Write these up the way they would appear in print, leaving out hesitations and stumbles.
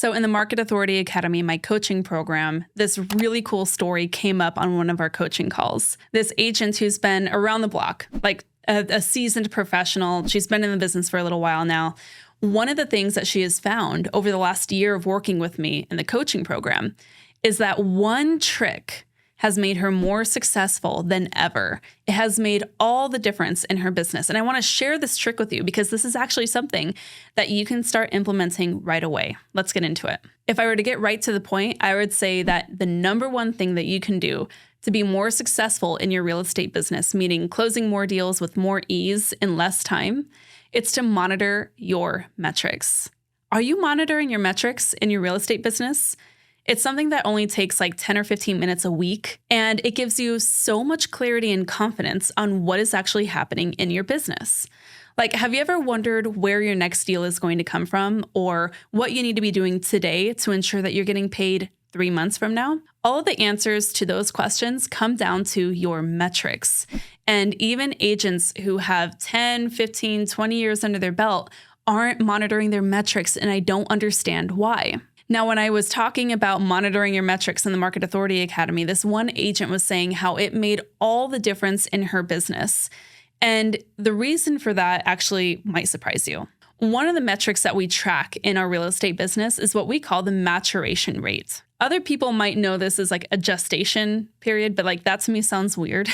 So in the Market Authority Academy, my coaching program, this really cool story came up on one of our coaching calls. This agent who's been around the block, like a seasoned professional, she's been in the business for a little while now. One of the things that she has found over the last year of working with me in the coaching program is that one trick has made her more successful than ever. It has made all the difference in her business. And I want to share this trick with you because this is actually something that you can start implementing right away. Let's get into it. If I were to get right to the point, I would say that the number one thing that you can do to be more successful in your real estate business, meaning closing more deals with more ease in less time, it's to monitor your metrics. Are you monitoring your metrics in your real estate business? It's something that only takes like 10 or 15 minutes a week, and it gives you so much clarity and confidence on what is actually happening in your business. Like, have you ever wondered where your next deal is going to come from or what you need to be doing today to ensure that you're getting paid 3 months from now? All of the answers to those questions come down to your metrics. And even agents who have 10, 15, 20 years under their belt aren't monitoring their metrics, and I don't understand why. Now, when I was talking about monitoring your metrics in the Market Authority Academy, this one agent was saying how it made all the difference in her business. And the reason for that actually might surprise you. One of the metrics that we track in our real estate business is what we call the maturation rate. Other people might know this as like a gestation period, but like that to me sounds weird.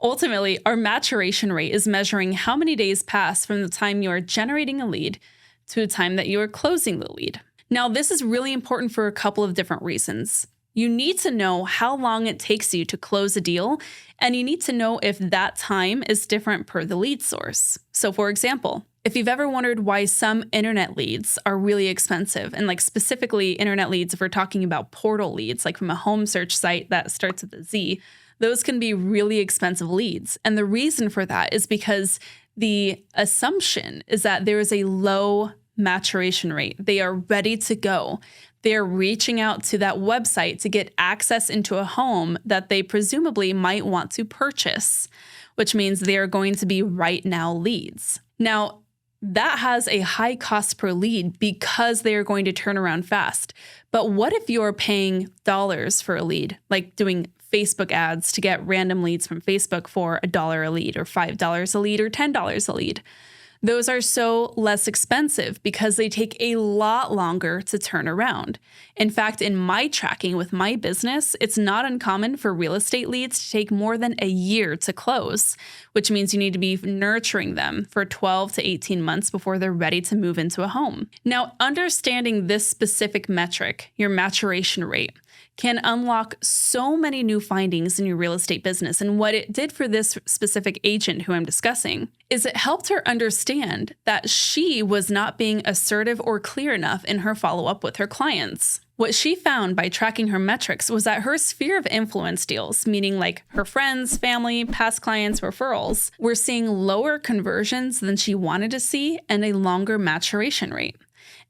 Ultimately, our maturation rate is measuring how many days pass from the time you are generating a lead to the time that you are closing the lead. Now, this is really important for a couple of different reasons. You need to know how long it takes you to close a deal, and you need to know if that time is different per the lead source. So for example, if you've ever wondered why some internet leads are really expensive, and like specifically internet leads, if we're talking about portal leads, like from a home search site that starts with a Z, those can be really expensive leads. And the reason for that is because the assumption is that there is a low maturation rate. They are ready to go. They're reaching out to that website to get access into a home that they presumably might want to purchase, which means they are going to be right now leads. Now, that has a high cost per lead because they are going to turn around fast. But what if you're paying dollars for a lead, like doing Facebook ads to get random leads from Facebook for $1 a lead or $5 a lead or $10 a lead? Those are so less expensive because they take a lot longer to turn around. In fact, in my tracking with my business, it's not uncommon for real estate leads to take more than a year to close, which means you need to be nurturing them for 12 to 18 months before they're ready to move into a home. Now, understanding this specific metric, your maturation rate, can unlock so many new findings in your real estate business. And what it did for this specific agent who I'm discussing is it helped her understand that she was not being assertive or clear enough in her follow-up with her clients. What she found by tracking her metrics was that her sphere of influence deals, meaning like her friends, family, past clients, referrals, were seeing lower conversions than she wanted to see and a longer maturation rate.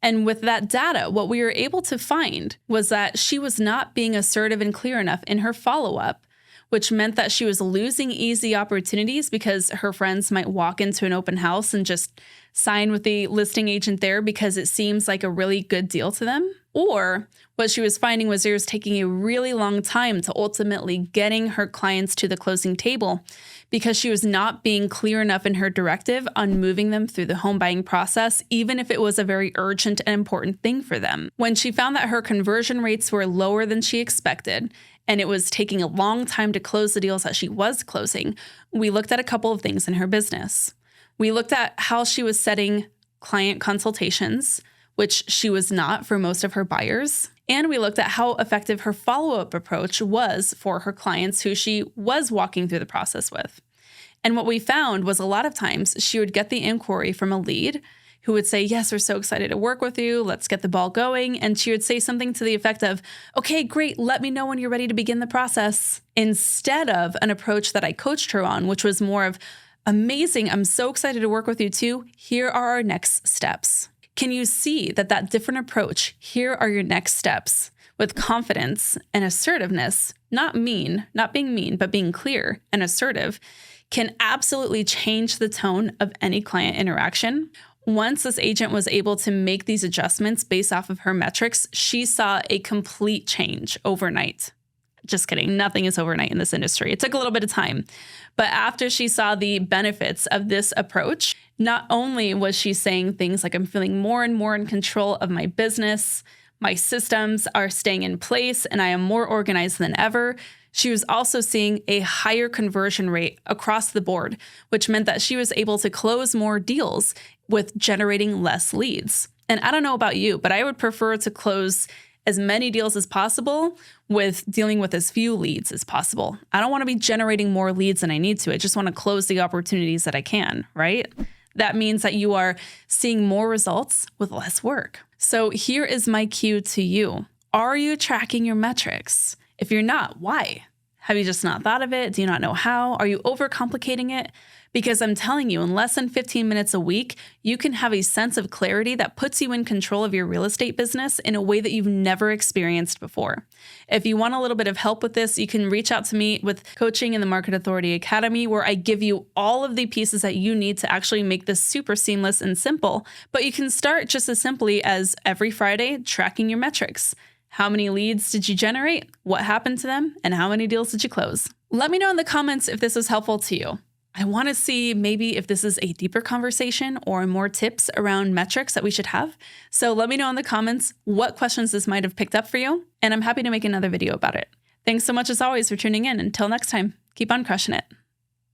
And with that data, what we were able to find was that she was not being assertive and clear enough in her follow-up, which meant that she was losing easy opportunities because her friends might walk into an open house and just sign with the listing agent there because it seems like a really good deal to them. Or what she was finding was it was taking a really long time to ultimately getting her clients to the closing table because she was not being clear enough in her directive on moving them through the home buying process, even if it was a very urgent and important thing for them. When she found that her conversion rates were lower than she expected, and it was taking a long time to close the deals that she was closing, we looked at a couple of things in her business. We looked at how she was setting client consultations, which she was not for most of her buyers. And we looked at how effective her follow-up approach was for her clients who she was walking through the process with. And what we found was a lot of times she would get the inquiry from a lead who would say, yes, we're so excited to work with you. Let's get the ball going. And she would say something to the effect of, okay, great. Let me know when you're ready to begin the process. Instead of an approach that I coached her on, which was more of, amazing. I'm so excited to work with you too. Here are our next steps. Can you see that different approach, here are your next steps, with confidence and assertiveness, not being mean, but being clear and assertive, can absolutely change the tone of any client interaction? Once this agent was able to make these adjustments based off of her metrics, she saw a complete change overnight. Just kidding. Nothing is overnight in this industry. It took a little bit of time. But after she saw the benefits of this approach, not only was she saying things like, I'm feeling more and more in control of my business, my systems are staying in place, and I am more organized than ever. She was also seeing a higher conversion rate across the board, which meant that she was able to close more deals with generating less leads. And I don't know about you, but I would prefer to close as many deals as possible with dealing with as few leads as possible. I don't want to be generating more leads than I need to. I just want to close the opportunities that I can, right? That means that you are seeing more results with less work. So here is my cue to you. Are you tracking your metrics? If you're not, why? Have you just not thought of it? Do you not know how? Are you overcomplicating it? Because I'm telling you, in less than 15 minutes a week, you can have a sense of clarity that puts you in control of your real estate business in a way that you've never experienced before. If you want a little bit of help with this, you can reach out to me with coaching in the Market Authority Academy, where I give you all of the pieces that you need to actually make this super seamless and simple. But you can start just as simply as every Friday, tracking your metrics. How many leads did you generate? What happened to them? And how many deals did you close? Let me know in the comments if this was helpful to you. I want to see maybe if this is a deeper conversation or more tips around metrics that we should have. So let me know in the comments what questions this might have picked up for you, and I'm happy to make another video about it. Thanks so much as always for tuning in. Until next time, keep on crushing it.